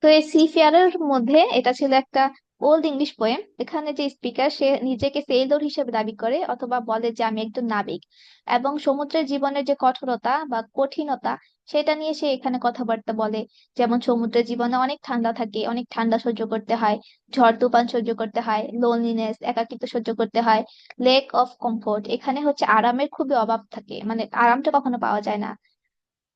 তো এই সিফেয়ারের মধ্যে এটা ছিল একটা ওল্ড ইংলিশ পোয়েম। এখানে যে স্পিকার সে নিজেকে সেলর হিসেবে দাবি করে অথবা বলে যে আমি একজন নাবিক, এবং সমুদ্রের জীবনের যে কঠোরতা বা কঠিনতা সেটা নিয়ে সে এখানে কথাবার্তা বলে। যেমন সমুদ্রের জীবনে অনেক ঠান্ডা থাকে, অনেক ঠান্ডা সহ্য করতে হয়, ঝড় তুফান সহ্য করতে হয়, লোনলিনেস একাকিত্ব সহ্য করতে হয়, লেক অফ কমফোর্ট, এখানে হচ্ছে আরামের খুবই অভাব থাকে, মানে আরামটা কখনো পাওয়া যায় না।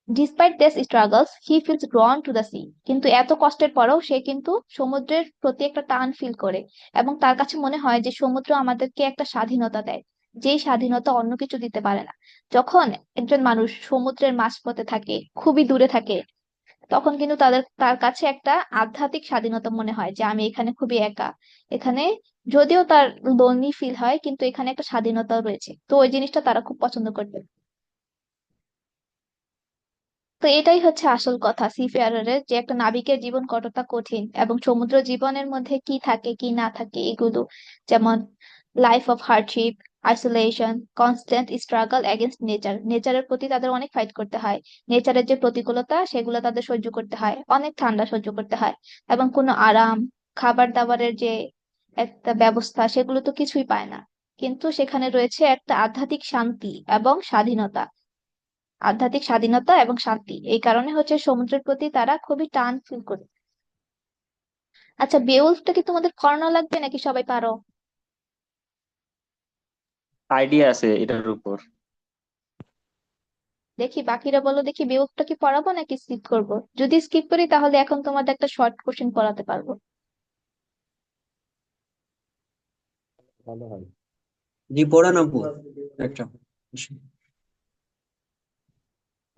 Despite this struggles he feels ড্রন to the sea, কিন্তু এত কষ্টের পরেও সে কিন্তু সমুদ্রের প্রতি একটা টান ফিল করে, এবং তার কাছে মনে হয় যে সমুদ্র আমাদেরকে একটা স্বাধীনতা দেয়, যেই স্বাধীনতা অন্য কিছু দিতে পারে না। যখন একজন মানুষ সমুদ্রের মাঝপথে থাকে, খুবই দূরে থাকে, তখন কিন্তু তার কাছে একটা আধ্যাত্মিক স্বাধীনতা মনে হয় যে আমি এখানে খুবই একা। এখানে যদিও তার লোনলি ফিল হয়, কিন্তু এখানে একটা স্বাধীনতাও রয়েছে, তো ওই জিনিসটা তারা খুব পছন্দ করবে। তো এটাই হচ্ছে আসল কথা সিফেয়ারের, যে একটা নাবিকের জীবন কতটা কঠিন এবং সমুদ্র জীবনের মধ্যে কি থাকে কি না থাকে এগুলো, যেমন life of hardship, isolation, constant struggle against nature, নেচারের প্রতি তাদের অনেক ফাইট করতে হয়, নেচারের যে প্রতিকূলতা সেগুলো তাদের সহ্য করতে হয়, অনেক ঠান্ডা সহ্য করতে হয়, এবং কোনো আরাম, খাবার দাবারের যে একটা ব্যবস্থা সেগুলো তো কিছুই পায় না। কিন্তু সেখানে রয়েছে একটা আধ্যাত্মিক শান্তি এবং স্বাধীনতা, আধ্যাত্মিক স্বাধীনতা এবং শান্তি, এই কারণে হচ্ছে সমুদ্রের প্রতি তারা খুবই টান ফিল করে। আচ্ছা, বেউলফটা কি তোমাদের পড়ানো লাগবে নাকি সবাই পারো? আইডিয়া আছে এটার উপর। দেখি বাকিরা বলো, দেখি বেউলফটা কি পড়াবো নাকি স্কিপ করব? যদি স্কিপ করি তাহলে এখন তোমাদের একটা শর্ট কোশ্চেন পড়াতে পারবো। ভালো হয়। জি, পড়ান আপু একটা।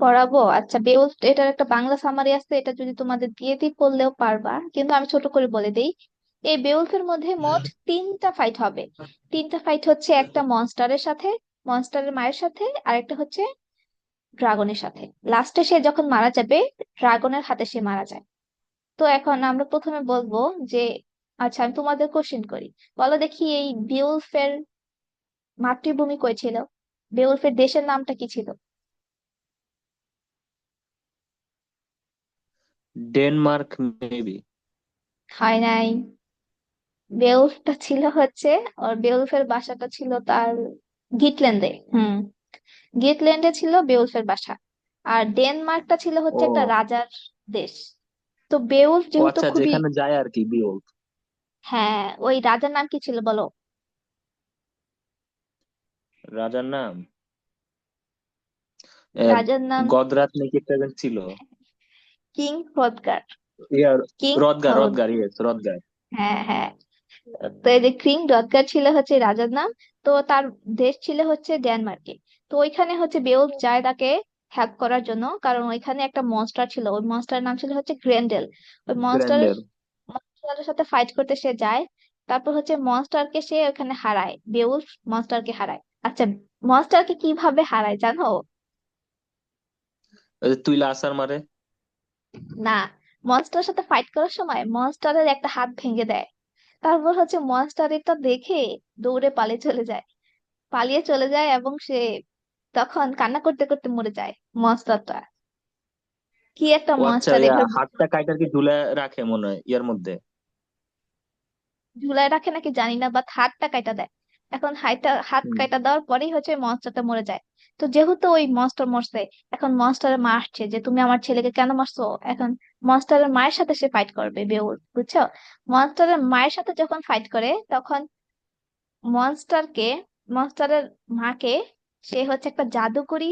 পড়াবো, আচ্ছা। বেউলফ এটার একটা বাংলা সামারি আছে, এটা যদি তোমাদের দিয়ে দিই পড়লেও পারবা, কিন্তু আমি ছোট করে বলে দেই। এই বেউলফের মধ্যে মোট তিনটা ফাইট হবে। তিনটা ফাইট হচ্ছে, একটা মনস্টারের সাথে, মনস্টারের মায়ের সাথে, আর একটা হচ্ছে ড্রাগনের সাথে। লাস্টে সে যখন মারা যাবে, ড্রাগনের হাতে সে মারা যায়। তো এখন আমরা প্রথমে বলবো যে, আচ্ছা আমি তোমাদের কোশ্চেন করি, বলো দেখি এই বেওলফের মাতৃভূমি কই ছিল? বেওলফের দেশের নামটা কি ছিল? Denmark maybe. হয় নাই। বেওলফটা ছিল হচ্ছে, ওর বেওলফের বাসাটা ছিল তার গিটল্যান্ডে। গিটল্যান্ডে ছিল বেওলফের বাসা। আর ডেনমার্কটা ছিল হচ্ছে একটা ও, রাজার দেশ। তো বেওলফ ও যেহেতু আচ্ছা, খুবই, যেখানে যায় আর কি বিয়ল। হ্যাঁ, ওই রাজার নাম কি ছিল বলো? রাজার নাম আহ, রাজার নাম গদরাত নাকি একটা যেন ছিল। কিং হ্রদগার। ইয়ার কিং রদগার, হ্রদ, রদগার, ইয়েস রদগার। হ্যাঁ হ্যাঁ। তো এই যে কিং হ্রদগার ছিল হচ্ছে রাজার নাম। তো তার দেশ ছিল হচ্ছে ডেনমার্কে। তো ওইখানে হচ্ছে বেওলফ যায় তাকে হেল্প করার জন্য, কারণ ওইখানে একটা মনস্টার ছিল, ওই মনস্টারের নাম ছিল হচ্ছে গ্রেন্ডেল। ওই গ্র্যান্ডের। মনস্টারের সাথে ফাইট করতে সে যায়। তারপর হচ্ছে মনস্টারকে সে ওখানে হারায়, বেওলফ মনস্টারকে হারায়। আচ্ছা, মনস্টারকে কিভাবে হারায় জানো? ওই যে তুইলা আসার মারে। না, মনস্টারের সাথে ফাইট করার সময় মনস্টারের একটা হাত ভেঙে দেয়। তারপর হচ্ছে মনস্টার এটা দেখে দৌড়ে পালিয়ে চলে যায়, পালিয়ে চলে যায়, এবং সে তখন কান্না করতে করতে মরে যায় মনস্টারটা। কি একটা ও আচ্ছা, মনস্টার এগুলো! হাতটা কাইটার কি ঝুলে রাখে মনে হয় ইয়ার মধ্যে। ঝুলায় রাখে নাকি জানি না, বাট হাতটা কাটা দেয়। এখন হাত হুম। কাটা দেওয়ার পরেই হচ্ছে মনস্টারটা মরে যায়। তো যেহেতু ওই মনস্টার মরছে, এখন মনস্টারের মা আসছে যে তুমি আমার ছেলেকে কেন মারছো। এখন মনস্টারের মায়ের সাথে সে ফাইট করবে, বেউল, বুঝছো? মনস্টারের মায়ের সাথে যখন ফাইট করে, তখন মনস্টারকে, মনস্টারের মাকে সে হচ্ছে একটা জাদুকরি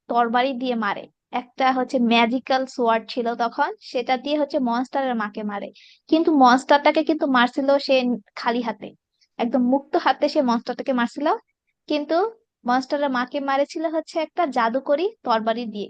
তরবারি দিয়ে মারে। একটা হচ্ছে ম্যাজিক্যাল সোয়ার্ড ছিল তখন, সেটা দিয়ে হচ্ছে মনস্টারের মাকে মারে। কিন্তু মনস্টারটাকে কিন্তু মারছিল সে খালি হাতে, একদম মুক্ত হাতে সে মনস্টারটাকে মারছিল। কিন্তু মনস্টারের মাকে মারেছিল হচ্ছে একটা জাদুকরি তরবারি দিয়ে।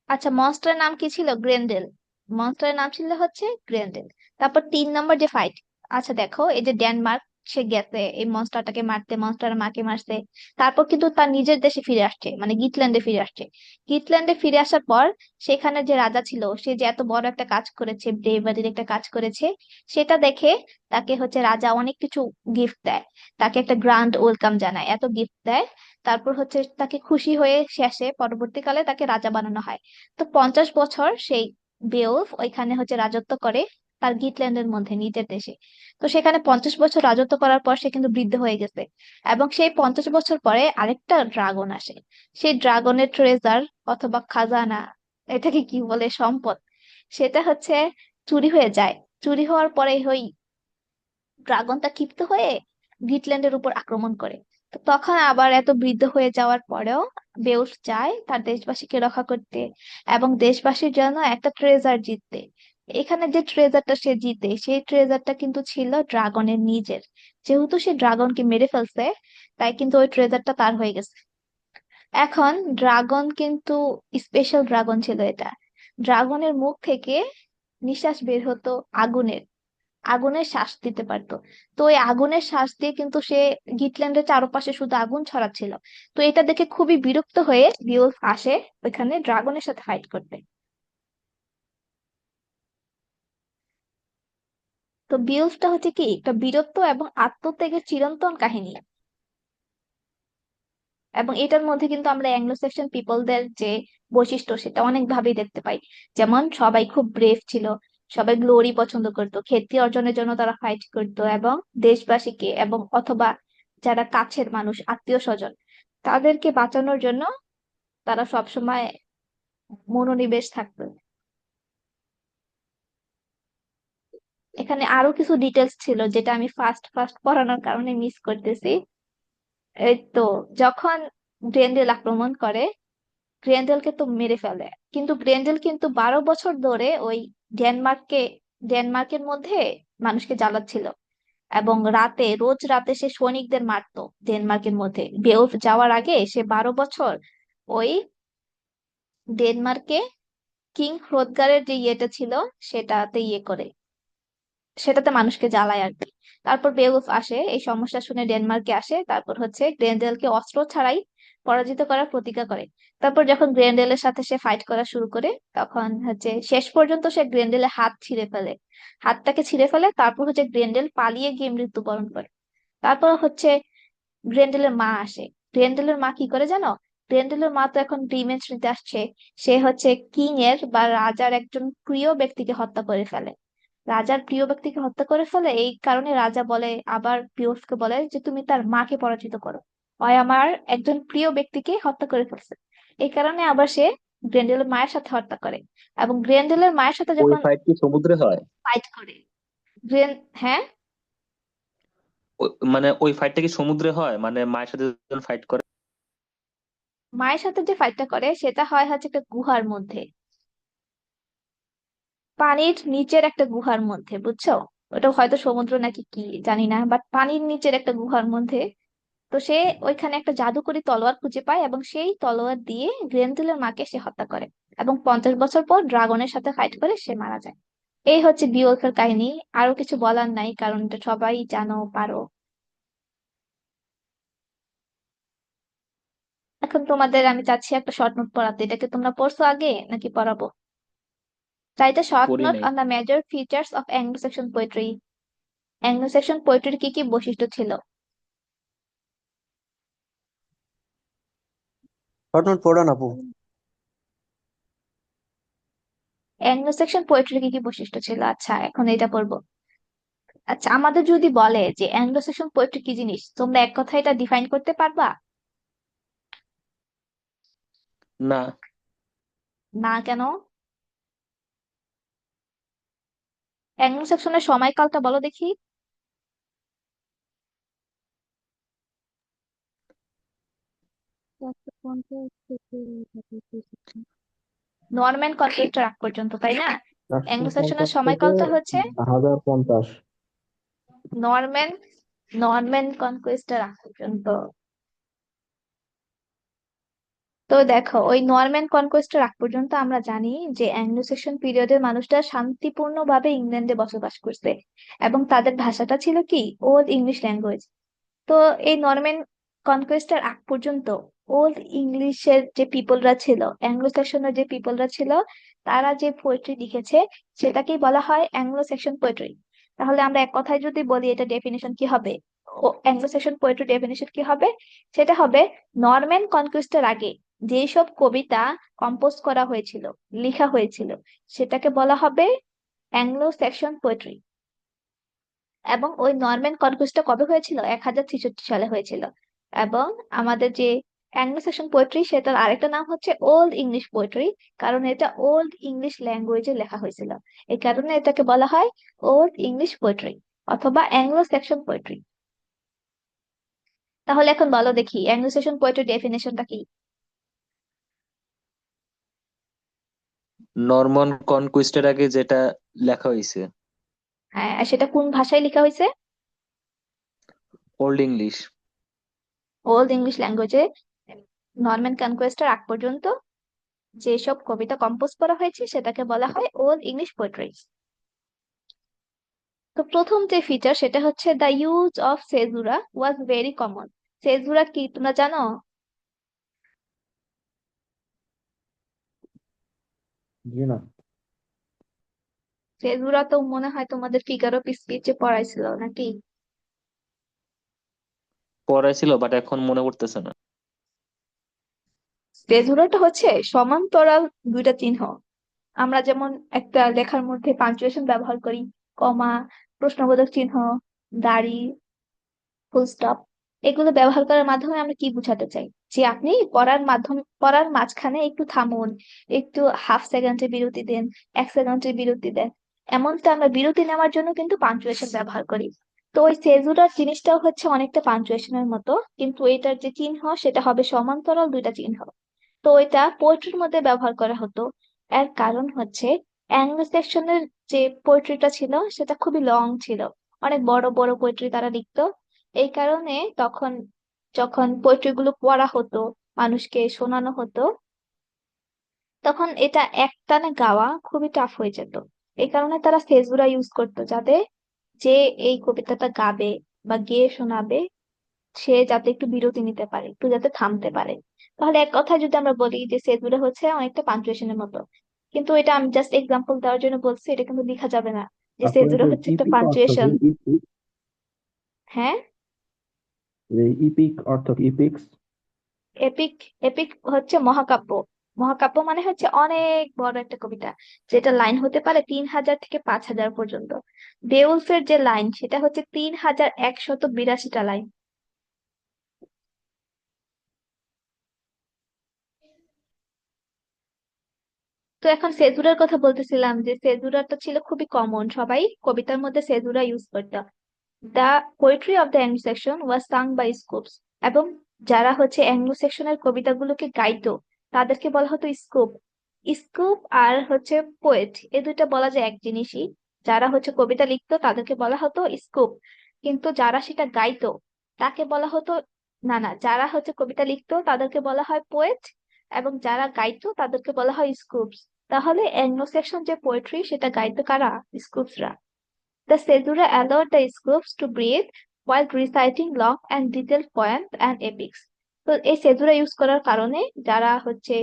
আচ্ছা, মনস্টারের নাম কি ছিল? গ্রেন্ডেল। মনস্টারের নাম ছিল হচ্ছে গ্রেন্ডেল। তারপর 3 নম্বর যে ফাইট, আচ্ছা দেখো, এই যে ডেনমার্ক সে গেছে এই মনস্টারটাকে মারতে, মনস্টারের মাকে মারছে। তারপর কিন্তু তার নিজের দেশে ফিরে আসছে, মানে গিটল্যান্ডে ফিরে আসছে। গিটল্যান্ডে ফিরে আসার পর সেখানে যে রাজা ছিল, সে যে এত বড় একটা কাজ করেছে, ব্রেভারির একটা কাজ করেছে, সেটা দেখে তাকে হচ্ছে রাজা অনেক কিছু গিফট দেয়, তাকে একটা গ্র্যান্ড ওয়েলকাম জানায়, এত গিফট দেয়। তারপর হচ্ছে তাকে খুশি হয়ে শেষে পরবর্তীকালে তাকে রাজা বানানো হয়। তো 50 বছর সেই বেওলফ ওইখানে হচ্ছে রাজত্ব করে তার গিটল্যান্ডের মধ্যে নিজের দেশে। তো সেখানে 50 বছর রাজত্ব করার পর সে কিন্তু বৃদ্ধ হয়ে গেছে, এবং সেই 50 বছর পরে আরেকটা ড্রাগন আসে। সেই ড্রাগনের ট্রেজার অথবা খাজানা, এটাকে কি বলে, সম্পদ, সেটা হচ্ছে চুরি হয়ে যায়। চুরি হওয়ার পরে ওই ড্রাগনটা ক্ষিপ্ত হয়ে গ্রিটল্যান্ডের উপর আক্রমণ করে। তো তখন আবার এত বৃদ্ধ হয়ে যাওয়ার পরেও বেউস চায় তার দেশবাসীকে রক্ষা করতে এবং দেশবাসীর জন্য একটা ট্রেজার জিততে। এখানে যে ট্রেজারটা সে জিতে, সেই ট্রেজারটা কিন্তু ছিল ড্রাগনের নিজের। যেহেতু সে ড্রাগনকে মেরে ফেলছে, তাই কিন্তু ওই ট্রেজারটা তার হয়ে গেছে। এখন ড্রাগন কিন্তু স্পেশাল ড্রাগন ছিল এটা। ড্রাগনের মুখ থেকে নিঃশ্বাস বের হতো আগুনের, আগুনের শ্বাস দিতে পারতো। তো ওই আগুনের শ্বাস দিয়ে কিন্তু সে গিটল্যান্ডের চারপাশে শুধু আগুন ছড়াচ্ছিল। তো এটা দেখে খুবই বিরক্ত হয়ে বিওলফ আসে ওইখানে ড্রাগনের সাথে ফাইট করতে। তো বিওলফটা হচ্ছে কি একটা বীরত্ব এবং আত্মত্যাগের চিরন্তন কাহিনী। এবং এটার মধ্যে কিন্তু আমরা অ্যাংলো সেকশন পিপলদের যে বৈশিষ্ট্য সেটা অনেক ভাবেই দেখতে পাই। যেমন সবাই খুব ব্রেভ ছিল, সবাই গ্লোরি পছন্দ করতো, খ্যাতি অর্জনের জন্য তারা ফাইট করতো, এবং দেশবাসীকে এবং অথবা যারা কাছের মানুষ, আত্মীয় স্বজন, তাদেরকে বাঁচানোর জন্য তারা সবসময় মনোনিবেশ থাকতো। এখানে আরো কিছু ডিটেলস ছিল যেটা আমি ফার্স্ট ফার্স্ট পড়ানোর কারণে মিস করতেছি। এই তো, যখন গ্রেন্ডেল আক্রমণ করে, গ্রেন্ডেলকে তো মেরে ফেলে, কিন্তু গ্রেন্ডেল কিন্তু 12 বছর ধরে ওই ডেনমার্ককে ডেনমার্কের মধ্যে মানুষকে জ্বালাচ্ছিল, এবং রাতে, রোজ রাতে সে সৈনিকদের মারতো ডেনমার্কের মধ্যে। বেওলফ যাওয়ার আগে সে 12 বছর ওই ডেনমার্কে কিং হ্রোদগারের যে ইয়েটা ছিল সেটাতে সেটাতে মানুষকে জ্বালায় আর কি। তারপর বেওলফ আসে, এই সমস্যা শুনে ডেনমার্কে আসে, তারপর হচ্ছে গ্রেন্ডেলকে অস্ত্র ছাড়াই পরাজিত করার প্রতিজ্ঞা করে। তারপর যখন গ্রেন্ডেলের সাথে সে ফাইট করা শুরু করে, তখন হচ্ছে শেষ পর্যন্ত সে গ্রেন্ডেলের হাত ছিঁড়ে ফেলে, হাতটাকে ছিঁড়ে ফেলে। তারপর হচ্ছে গ্রেন্ডেল পালিয়ে গিয়ে মৃত্যুবরণ করে। তারপর হচ্ছে গ্রেন্ডেলের মা আসে। গ্রেন্ডেলের মা কি করে জানো? গ্রেন্ডেলের মা তো এখন রিভেঞ্জ নিতে আসছে। সে হচ্ছে কিং এর বা রাজার একজন প্রিয় ব্যক্তিকে হত্যা করে ফেলে। রাজার প্রিয় ব্যক্তিকে হত্যা করে ফেলে, এই কারণে রাজা বলে, আবার পিওর্সকে বলে যে তুমি তার মাকে পরাজিত করো, হয় আমার একজন প্রিয় ব্যক্তিকে হত্যা করে ফেলছে। এই কারণে আবার সে গ্রেন্ডেলের মায়ের সাথে হত্যা করে। এবং গ্রেন্ডেলের মায়ের সাথে ওই যখন ফাইট কি সমুদ্রে হয়? ফাইট করে, গ্রেন হ্যাঁ, মানে ওই ফাইটটা কি সমুদ্রে হয়, মানে মায়ের সাথে যখন ফাইট করে? মায়ের সাথে যে ফাইটটা করে সেটা হয় হচ্ছে একটা গুহার মধ্যে, পানির নিচের একটা গুহার মধ্যে, বুঝছো? ওটা হয়তো সমুদ্র নাকি কি জানি না, বাট পানির নিচের একটা গুহার মধ্যে। তো সে ওইখানে একটা জাদুকরি তলোয়ার খুঁজে পায়, এবং সেই তলোয়ার দিয়ে গ্রেন্ডেলের মাকে সে হত্যা করে, এবং 50 বছর পর ড্রাগনের সাথে ফাইট করে সে মারা যায়। এই হচ্ছে বিওলফের কাহিনী। আরো কিছু বলার নাই, কারণ এটা সবাই জানো, পারো। এখন তোমাদের আমি চাচ্ছি একটা শর্ট নোট পড়াতে। এটাকে তোমরা পড়ছো আগে নাকি পড়াবো? রাইট আ শর্ট পড়ি নোট নাই। On the major features of Anglo Saxon poetry. Anglo Saxon পোয়েট্রির কি কি বৈশিষ্ট্য ছিল? শর্ট নোট পড়ান আপু। অ্যাংলো সেকশন পোয়েট্রির কি কি বৈশিষ্ট্য ছিল? আচ্ছা, এখন এটা পড়বো। আচ্ছা, আমাদের যদি বলে যে অ্যাংলো সেকশন পোয়েট্রি কি জিনিস, তোমরা এক কথায় এটা ডিফাইন করতে পারবা? না। না কেন? অ্যাংলো সেকশনের সময়কালটা বলো দেখি। 450 থেকে 450। নরম্যান কনকুয়েস্টের আগ পর্যন্ত, তাই না? চারশো অ্যাংলো সেকশনের পঞ্চাশ থেকে সময়কালটা হচ্ছে 1050। নরম্যান নরম্যান কনকুয়েস্টের আগ পর্যন্ত। তো দেখো, ওই নরম্যান কনকোয়েস্টের আগ পর্যন্ত আমরা জানি যে অ্যাংলো সেকশন পিরিয়ডের মানুষরা শান্তিপূর্ণভাবে ইংল্যান্ডে বসবাস করছে, এবং তাদের ভাষাটা ছিল কি ওল্ড ইংলিশ ল্যাঙ্গুয়েজ। তো এই নরম্যান কনকোয়েস্টের আগ পর্যন্ত ওল্ড ইংলিশের যে পিপলরা ছিল, অ্যাংলো সেকশনের যে পিপলরা ছিল, তারা যে পোয়েট্রি লিখেছে সেটাকেই বলা হয় অ্যাংলো সেকশন পোয়েট্রি। তাহলে আমরা এক কথায় যদি বলি এটা ডেফিনিশন কি হবে, ও অ্যাংলো সেকশন পোয়েট্রি ডেফিনিশন কি হবে, সেটা হবে নরম্যান কনকোয়েস্টের আগে যেসব কবিতা কম্পোজ করা হয়েছিল, লেখা হয়েছিল, সেটাকে বলা হবে অ্যাংলো স্যাক্সন পোয়েট্রি। এবং ওই নরম্যান কনকুইস্টটা কবে হয়েছিল? 1066 সালে হয়েছিল। এবং আমাদের যে অ্যাংলো স্যাক্সন পোয়েট্রি, সেটার আরেকটা নাম হচ্ছে ওল্ড ইংলিশ পোয়েট্রি, কারণ এটা ওল্ড ইংলিশ ল্যাঙ্গুয়েজে লেখা হয়েছিল। এই কারণে এটাকে বলা হয় ওল্ড ইংলিশ পোয়েট্রি অথবা অ্যাংলো স্যাক্সন পোয়েট্রি। তাহলে এখন বলো দেখি অ্যাংলো স্যাক্সন পোয়েট্রির ডেফিনেশনটা কি? নরমান কনকুইস্টের আগে যেটা লেখা হয়েছে। হ্যাঁ, আর সেটা কোন ভাষায় লেখা হয়েছে? Old English. ওল্ড ইংলিশ ল্যাঙ্গুয়েজে। নরম্যান কনকোয়েস্টের আগ পর্যন্ত যেসব কবিতা কম্পোজ করা হয়েছে সেটাকে বলা হয় ওল্ড ইংলিশ পোয়েট্রি। তো প্রথম যে ফিচার সেটা হচ্ছে the use of caesura was very common. Caesura কি তোমরা জানো? জি না। সেজুরা তো মনে হয় তোমাদের ফিগার অফ স্পিচে পড়াইছিল নাকি? পড়াইছিল, বাট এখন মনে পড়তেছে না। সেজুরাটা হচ্ছে সমান্তরাল দুইটা চিহ্ন। আমরা যেমন একটা লেখার মধ্যে পাঞ্চুয়েশন ব্যবহার করি, কমা, প্রশ্নবোধক চিহ্ন, দাঁড়ি, ফুল স্টপ, এগুলো ব্যবহার করার মাধ্যমে আমরা কি বোঝাতে চাই? যে আপনি পড়ার মাঝখানে একটু থামুন, একটু হাফ সেকেন্ডের বিরতি দেন, 1 সেকেন্ডের বিরতি দেন। এমনটা আমরা বিরতি নেওয়ার জন্য কিন্তু পাঞ্চুয়েশন ব্যবহার করি। তো ওই সেজুরার জিনিসটাও হচ্ছে অনেকটা পাঞ্চুয়েশনের মতো, কিন্তু এটার যে চিহ্ন সেটা হবে সমান্তরাল দুইটা চিহ্ন। তো এটা পোয়েট্রির মধ্যে ব্যবহার করা হতো। এর কারণ হচ্ছে অ্যাংলো সেকশনের যে পোয়েট্রিটা ছিল সেটা খুবই লং ছিল, অনেক বড় বড় পোয়েট্রি তারা লিখতো। এই কারণে তখন যখন পোয়েট্রি গুলো পড়া হতো, মানুষকে শোনানো হতো, তখন এটা একটানে গাওয়া খুবই টাফ হয়ে যেত। এই কারণে তারা সেজুরা ইউজ করতো, যাতে যে এই কবিতাটা গাবে বা গেয়ে শোনাবে সে যাতে একটু বিরতি নিতে পারে, একটু যাতে থামতে পারে। তাহলে এক কথায় যদি আমরা বলি যে সেজুরা হচ্ছে অনেকটা পাঞ্চুয়েশনের মতো, কিন্তু এটা আমি জাস্ট এক্সাম্পল দেওয়ার জন্য বলছি, এটা কিন্তু লেখা যাবে না যে আপু সেজুরা এটার হচ্ছে একটা ইপিক অর্থ কি? পাঞ্চুয়েশন। ইপিক, হ্যাঁ, এই ইপিক অর্থ কি? ইপিক্স? এপিক। এপিক হচ্ছে মহাকাব্য। মহাকাব্য মানে হচ্ছে অনেক বড় একটা কবিতা, যেটা লাইন হতে পারে 3000 থেকে 5000 পর্যন্ত। বেউলফের যে লাইন সেটা হচ্ছে 3182টা লাইন। তো এখন সেজুরার কথা বলতেছিলাম যে সেজুরাটা ছিল খুবই কমন, সবাই কবিতার মধ্যে সেজুরা ইউজ করতো। The poetry of the Anglo Saxon was sung by scops. এবং যারা হচ্ছে অ্যাংলো সেকশনের কবিতাগুলোকে গাইতো তাদেরকে বলা হতো স্কুপ। স্কুপ আর হচ্ছে পোয়েট, এই দুইটা বলা যায় এক জিনিসই। যারা হচ্ছে কবিতা লিখতো তাদেরকে বলা হতো স্কুপ, কিন্তু যারা সেটা গাইতো তাকে বলা হতো, না না, যারা হচ্ছে কবিতা লিখতো তাদেরকে বলা হয় পোয়েট, এবং যারা গাইতো তাদেরকে বলা হয় স্কুপস। তাহলে অ্যাংলো সেকশন যে পোয়েট্রি সেটা গাইতো কারা? স্কুপসরা। The caesura allowed the scopes to breathe while reciting long and detailed poems and epics. তো এই সেজুরা ইউজ করার কারণে যারা হচ্ছে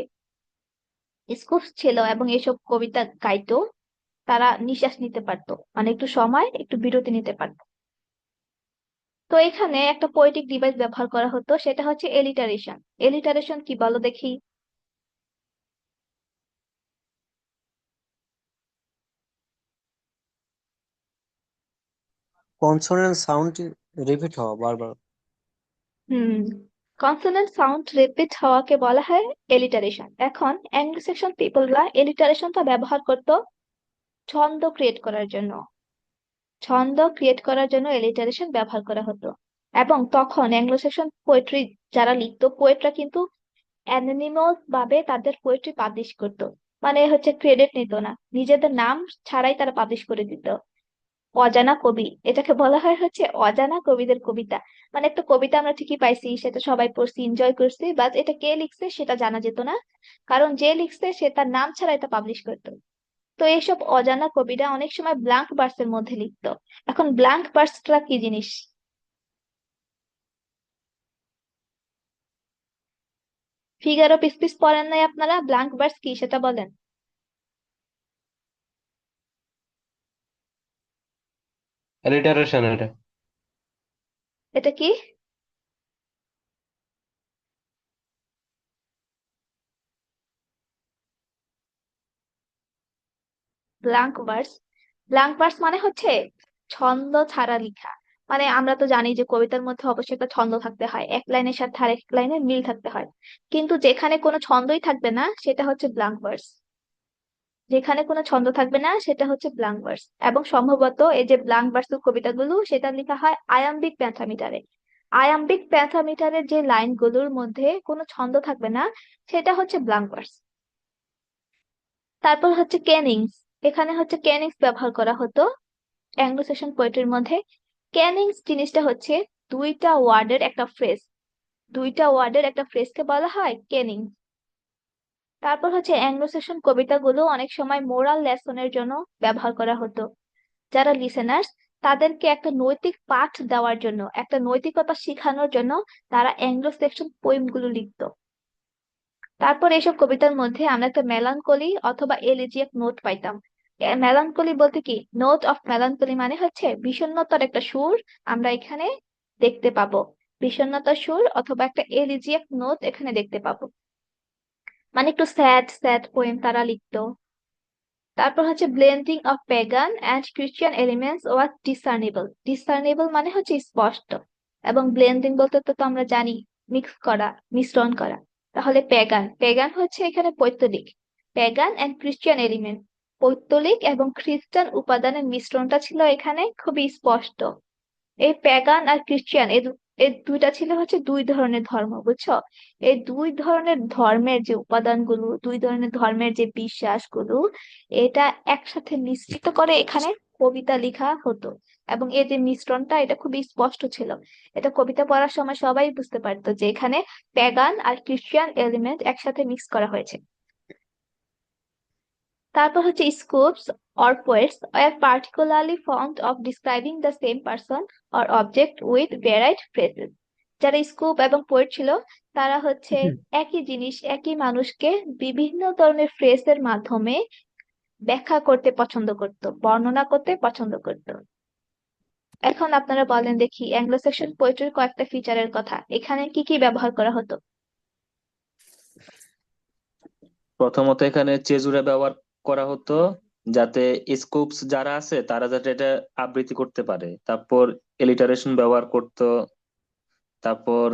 স্কুপস ছিল এবং এসব কবিতা গাইতো, তারা নিঃশ্বাস নিতে পারতো, মানে একটু সময়, একটু বিরতি নিতে পারতো। তো এখানে একটা পোয়েটিক ডিভাইস ব্যবহার করা হতো, সেটা হচ্ছে এলিটারেশন। এলিটারেশন কি বলো দেখি? কনসোনেন্ট সাউন্ড রিপিট হওয়া বারবার। হুম, কনসোনেন্ট সাউন্ড রিপিট হওয়াকে বলা হয় এলিটারেশন। এখন অ্যাংলো সেকশন পিপলরা এলিটারেশনটা ব্যবহার করতো ছন্দ ক্রিয়েট করার জন্য। ছন্দ ক্রিয়েট করার জন্য এলিটারেশন ব্যবহার করা হতো। এবং তখন অ্যাংলো সেকশন পোয়েট্রি যারা লিখতো, পোয়েটরা কিন্তু অ্যানোনিমাস ভাবে তাদের পোয়েট্রি পাবলিশ করতো। মানে হচ্ছে ক্রেডিট নিত না, নিজেদের নাম ছাড়াই তারা পাবলিশ করে দিত। অজানা কবি, এটাকে বলা হয় হচ্ছে অজানা কবিদের কবিতা। মানে একটা কবিতা আমরা ঠিকই পাইছি, সেটা সবাই পড়ছি, এনজয় করছি, বাট এটা কে লিখছে সেটা জানা যেত না, কারণ যে লিখছে সে তার নাম ছাড়া এটা পাবলিশ করতো। তো এইসব অজানা কবিরা অনেক সময় ব্ল্যাঙ্ক ভার্সের মধ্যে লিখতো। এখন ব্ল্যাঙ্ক ভার্সটা কি জিনিস? ফিগার অফ স্পিচ পড়েন নাই আপনারা? ব্ল্যাঙ্ক ভার্স কি সেটা বলেন। অ্যালিটারেশন এটা। এটা কি? Blank verse. ব্ল্যাঙ্ক ভার্স মানে হচ্ছে ছন্দ ছাড়া লেখা। মানে আমরা তো জানি যে কবিতার মধ্যে অবশ্যই একটা ছন্দ থাকতে হয়, এক লাইনের সাথে আরেক লাইনের মিল থাকতে হয়। কিন্তু যেখানে কোনো ছন্দই থাকবে না সেটা হচ্ছে ব্ল্যাঙ্ক ভার্স। যেখানে কোনো ছন্দ থাকবে না সেটা হচ্ছে ব্ল্যাঙ্ক ভার্স। এবং সম্ভবত এই যে ব্ল্যাঙ্ক ভার্সের কবিতাগুলো সেটা লেখা হয় আয়াম্বিক পেন্থামিটারে। আয়াম্বিক পেন্থামিটারের যে লাইনগুলোর মধ্যে কোনো ছন্দ থাকবে না সেটা হচ্ছে ব্ল্যাঙ্ক ভার্স। তারপর হচ্ছে কেনিংস। এখানে হচ্ছে কেনিংস ব্যবহার করা হতো অ্যাংলো সেশন পোয়েট্রির মধ্যে। কেনিংস জিনিসটা হচ্ছে দুইটা ওয়ার্ডের একটা ফ্রেজ। দুইটা ওয়ার্ডের একটা ফ্রেজকে বলা হয় কেনিংস। তারপর হচ্ছে অ্যাংলো সেশন কবিতাগুলো অনেক সময় মোরাল লেসনের জন্য ব্যবহার করা হতো। যারা লিসেনার্স তাদেরকে একটা নৈতিক পাঠ দেওয়ার জন্য, একটা নৈতিকতা শেখানোর জন্য তারা অ্যাংলো সেকশন পোয়েম গুলো লিখতো। তারপর এইসব কবিতার মধ্যে আমরা একটা মেলানকলি অথবা এলিজিয়াক নোট পাইতাম। মেলানকলি বলতে কি, নোট অফ মেলানকলি মানে হচ্ছে বিষণ্ণতার একটা সুর আমরা এখানে দেখতে পাবো। বিষণ্ণতার সুর অথবা একটা এলিজিয়াক নোট এখানে দেখতে পাবো, মানে একটু স্যাড স্যাড পোয়েম তারা লিখতো। তারপর হচ্ছে blending of pagan and Christian elements was discernible. Discernible মানে হচ্ছে স্পষ্ট, এবং ব্লেন্ডিং বলতে তো তো আমরা জানি মিক্স করা, মিশ্রণ করা। তাহলে পেগান, পেগান হচ্ছে এখানে পৈত্তলিক। পেগান অ্যান্ড ক্রিশ্চিয়ান এলিমেন্ট, পৈত্তলিক এবং খ্রিস্টান উপাদানের মিশ্রণটা ছিল এখানে খুবই স্পষ্ট। এই প্যাগান আর ক্রিশ্চিয়ান এই দুইটা ছিল হচ্ছে দুই ধরনের ধর্ম, বুঝছো? এই দুই ধরনের ধর্মের যে উপাদানগুলো, দুই ধরনের ধর্মের যে বিশ্বাসগুলো, এটা একসাথে মিশ্রিত করে এখানে কবিতা লেখা হতো। এবং এই যে মিশ্রণটা এটা খুবই স্পষ্ট ছিল। এটা কবিতা পড়ার সময় সবাই বুঝতে পারতো যে এখানে প্যাগান আর ক্রিশ্চিয়ান এলিমেন্ট একসাথে মিক্স করা হয়েছে। তারপর হচ্ছে scopes or poets were particularly fond of describing the same person or object with varied phrases. যারা স্কুপ এবং পোয়েট ছিল তারা হচ্ছে একই জিনিস, একই মানুষকে বিভিন্ন ধরনের ফ্রেজের মাধ্যমে ব্যাখ্যা করতে পছন্দ করত, বর্ণনা করতে পছন্দ করত। এখন আপনারা বলেন দেখি অ্যাংলো সেকশন পোয়েট্রির কয়েকটা ফিচারের কথা, এখানে কি কি ব্যবহার করা হতো? প্রথমত এখানে চেজুরা ব্যবহার করা হতো, যাতে স্কোপস যারা আছে তারা যাতে এটা আবৃত্তি করতে পারে। তারপর এলিটারেশন ব্যবহার করতো। তারপর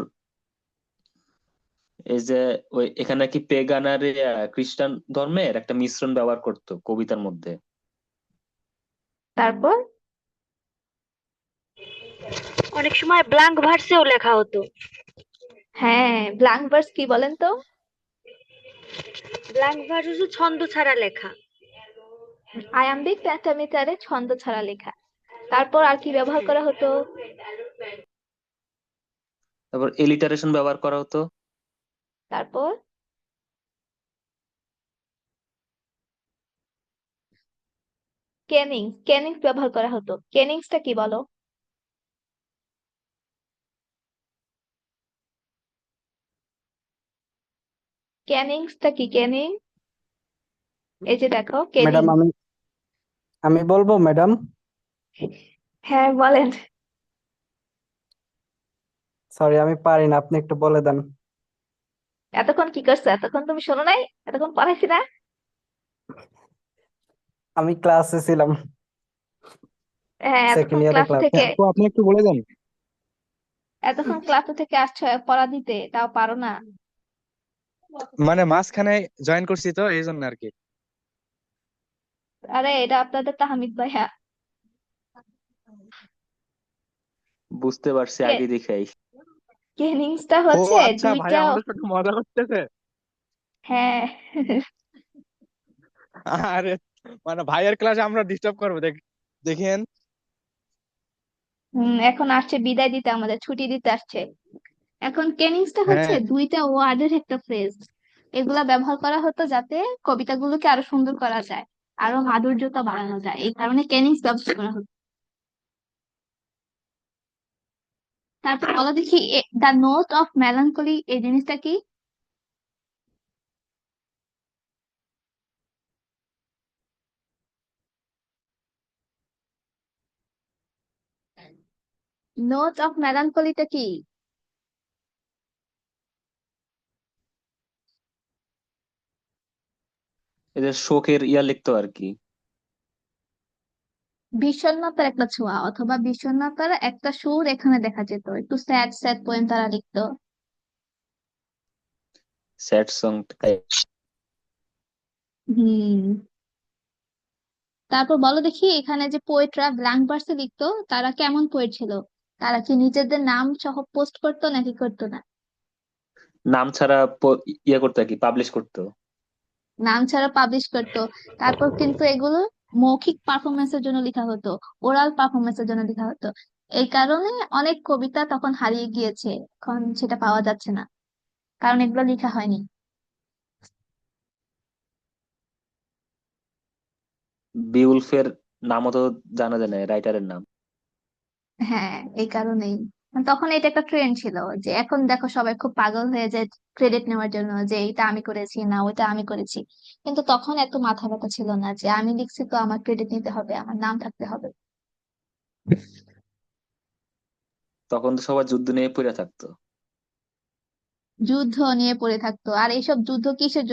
এই যে ওই এখানে কি পেগান আর খ্রিস্টান ধর্মের একটা মিশ্রণ ব্যবহার করতো কবিতার মধ্যে। তারপর অনেক সময় ব্ল্যাঙ্ক ভার্সেও লেখা হতো। হ্যাঁ, ব্ল্যাঙ্ক ভার্স কি বলেন তো? ব্ল্যাঙ্ক ভার্স হচ্ছে ছন্দ ছাড়া লেখা। আয়াম্বিক পেন্টামিটারে ছন্দ ছাড়া লেখা। তারপর আর কি ব্যবহার করা হতো? তারপর এলিটারেশন ব্যবহার করা হতো। তারপর কেনিংস, কেনিংস ব্যবহার করা হতো। কেনিংসটা কি বলো? কেনিংসটা কি, কেনিং? এই যে দেখো কেনিং। ম্যাডাম আমি আমি বলবো ম্যাডাম। হ্যাঁ বলেন। সরি আমি পারি না, আপনি একটু বলে দেন। এতক্ষণ কি করছো? এতক্ষণ তুমি শোনো নাই? এতক্ষণ পড়াইছি না? আমি ক্লাসে ছিলাম, হ্যাঁ, সেকেন্ড এতক্ষণ ইয়ারের ক্লাস ক্লাস। থেকে, আপু আপনি একটু বলে দেন। এতক্ষণ ক্লাস থেকে আসছো পড়া দিতে, তাও পারো না? মানে মাঝখানে জয়েন করছি তো এই জন্য আর কি। আরে এটা আপনাদের তাহমিদ ভাইয়া। বুঝতে পারছি কে আগে দেখাই। কেনিংসটা ও হচ্ছে আচ্ছা, ভাই দুইটা। আমাদের সাথে মজা করতেছে। হ্যাঁ। আরে মানে ভাইয়ের ক্লাসে আমরা ডিস্টার্ব করবো দেখেন। এখন আসছে বিদায় দিতে, আমাদের ছুটি দিতে আসছে। এখন কেনিংসটা হচ্ছে হ্যাঁ, দুইটা ওয়ার্ডের একটা ফ্রেজ। এগুলা ব্যবহার করা হতো যাতে কবিতাগুলোকে আরো সুন্দর করা যায়, আরো মাধুর্যতা বাড়ানো যায়, এই কারণে কেনিংস ব্যবহার করা হতো। তারপর বলো দেখি, দ্য নোট অফ মেলানকলি এই জিনিসটা কি? নোট অফ মেলানকলিটা কি? এই যে শোকের ইয়া লিখতো আর কি। বিষণ্ণতার একটা ছোঁয়া অথবা বিষণ্ণতার একটা সুর এখানে দেখা যেত, একটু স্যাড স্যাড পোয়েম তারা লিখতো। Sad song. হুম। তারপর বলো দেখি, এখানে যে পোয়েটরা ব্ল্যাঙ্ক ভার্সে লিখতো তারা কেমন পোয়েট ছিল? তারা কি নিজেদের নাম সহ পোস্ট করতো নাকি করতো না? নাম ছাড়া ইয়ে করতো আর কি, পাবলিশ করতো। নাম ছাড়া পাবলিশ করতো। তারপর কিন্তু এগুলো মৌখিক পারফরমেন্সের জন্য লেখা হতো, ওরাল পারফরমেন্সের জন্য লেখা হতো। এই কারণে অনেক কবিতা তখন হারিয়ে গিয়েছে, এখন সেটা পাওয়া যাচ্ছে না, কারণ এগুলো লেখা হয়নি। বিউলফের নামও তো জানা যায় না, রাইটারের নাম। হ্যাঁ, এই কারণেই। তখন এটা একটা ট্রেন্ড ছিল, যে এখন দেখো সবাই খুব পাগল হয়ে যায় ক্রেডিট নেওয়ার জন্য, যে এটা আমি করেছি, না ওইটা আমি করেছি। কিন্তু তখন এত মাথা ব্যথা ছিল না, যে আমি লিখছি তো আমার ক্রেডিট নিতে হবে, আমার নাম থাকতে হবে। তখন তো সবাই যুদ্ধ নিয়ে পড়ে থাকতো। যুদ্ধ নিয়ে পড়ে থাকতো, আর এইসব যুদ্ধ কিসের